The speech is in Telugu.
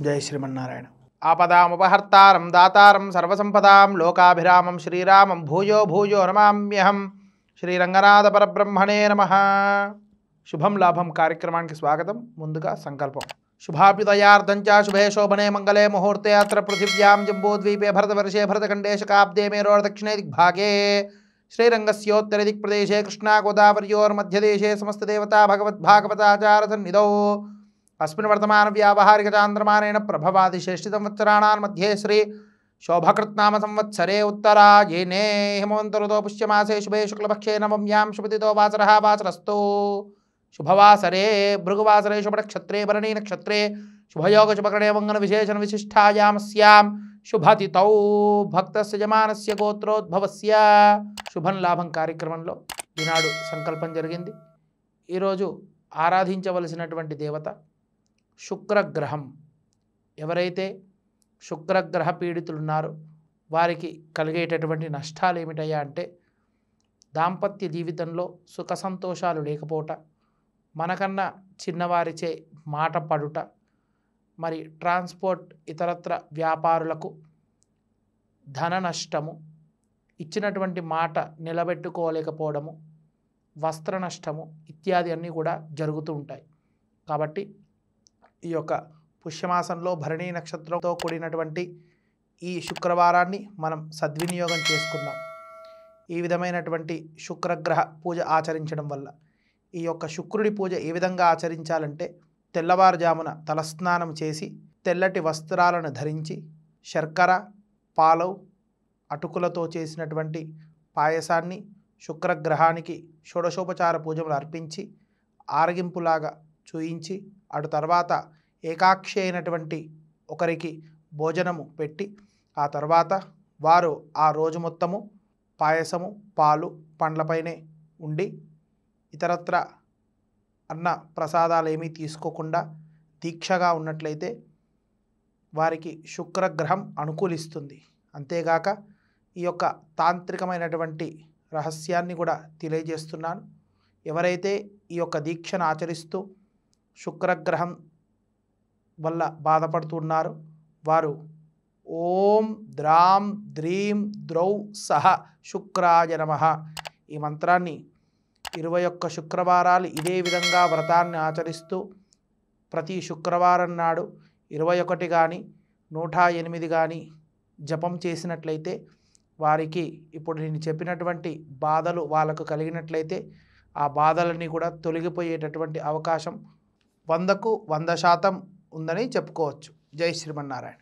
జై శ్రీమన్నారాయణ. ఆపదాముపహర్తారం దాతారం సర్వసంపదాం లోకాభిరామం శ్రీరామం భూయో భూయో నమామ్యహం. శ్రీరంగనాథ పరబ్రహ్మణే నమః. శుభం లాభం కార్యక్రమానికి స్వాగతం. ముందుగా సంకల్పం. శుభాభ్యుదయార్థంచ శుభే శోభనే మంగళే ముహూర్తే అత్ర పృథివ్యాం జంబూద్వీపే భరతవర్షే భరతఖండే శకాబ్దే మేరోర్ దక్షిణే దిగ్భాగే శ్రీరంగస్యోత్తర దిక్ప్రదేశే కృష్ణా గోదావర్యోర్మధ్యదేశే సమస్తదేవతా భగవద్భాగవతాచార సన్నిధౌ अस्मिन् वर्तमान व्यावहारिक चांद्रमानेन प्रभवादि श्रेष्ठ संवत्सराणां मध्ये श्री शोभकृत्नाम संवत्सरे उत्तरायणे हेमन्त ऋतौ पुष्यमासे शुभे शुक्लपक्षे नवम्यां शुभतिथौ वासरः वासरस्तु. शुभवासरे भृगुवासरे शुभनक्षत्रे भरणी नक्षत्रे शुभयोग शुभकरणे मंगल विशेषण विशिष्टायामस्यां शुभतिथौ भक्तस्य यजमानस्य गोत्रोद्भवस्य. శుభం లాభం కార్యక్రమంలో ఈనాడు సంకల్పం జరిగింది. ఈరోజు ఆరాధించవలసినటువంటి దేవత శుక్రగ్రహం. ఎవరైతే శుక్రగ్రహ పీడితులు ఉన్నారో వారికి కలిగేటటువంటి నష్టాలు ఏమిటయ్యా అంటే, దాంపత్య జీవితంలో సుఖ సంతోషాలు లేకపోవట, మనకన్నా చిన్నవారిచే మాట పడుట, మరి ట్రాన్స్పోర్ట్ ఇతరత్ర వ్యాపారులకు ధన నష్టము, ఇచ్చినటువంటి మాట నిలబెట్టుకోలేకపోవడము, వస్త్ర నష్టము ఇత్యాది అన్నీ కూడా జరుగుతూ ఉంటాయి. కాబట్టి ఈ యొక్క పుష్యమాసంలో భరణీ నక్షత్రంతో కూడినటువంటి ఈ శుక్రవారాన్ని మనం సద్వినియోగం చేసుకుందాం. ఈ విధమైనటువంటి శుక్రగ్రహ పూజ ఆచరించడం వల్ల, ఈ యొక్క శుక్రుడి పూజ ఏ విధంగా ఆచరించాలంటే, తెల్లవారుజామున తలస్నానం చేసి తెల్లటి వస్త్రాలను ధరించి శర్కర, పాలవ్, అటుకులతో చేసినటువంటి పాయసాన్ని శుక్రగ్రహానికి షోడశోపచార పూజలు అర్పించి ఆరగింపులాగా చూయించి అటు తర్వాత ఏకాక్షి అయినటువంటి ఒకరికి భోజనము పెట్టి ఆ తర్వాత వారు ఆ రోజు మొత్తము పాయసము, పాలు, పండ్లపైనే ఉండి ఇతరత్ర అన్న ప్రసాదాలు ఏమీ తీసుకోకుండా దీక్షగా ఉన్నట్లయితే వారికి శుక్రగ్రహం అనుకూలిస్తుంది. అంతేగాక ఈ యొక్క తాంత్రికమైనటువంటి రహస్యాన్ని కూడా తెలియజేస్తున్నాను. ఎవరైతే ఈ యొక్క దీక్షను ఆచరిస్తూ శుక్రగ్రహం వల్ల బాధపడుతున్నారో వారు ఓం ద్రాం ద్రీం ద్రౌ సహ శుక్రాయ నమః ఈ మంత్రాన్ని 21 శుక్రవారాలు ఇదే విధంగా వ్రతాన్ని ఆచరిస్తూ ప్రతి శుక్రవారం నాడు 21 కానీ 108 కానీ జపం చేసినట్లయితే వారికి ఇప్పుడు నేను చెప్పినటువంటి బాధలు వాళ్ళకు కలిగినట్లయితే ఆ బాధలన్నీ కూడా తొలగిపోయేటటువంటి అవకాశం 100% ఉందని చెప్పుకోవచ్చు. జై శ్రీమన్నారాయణ.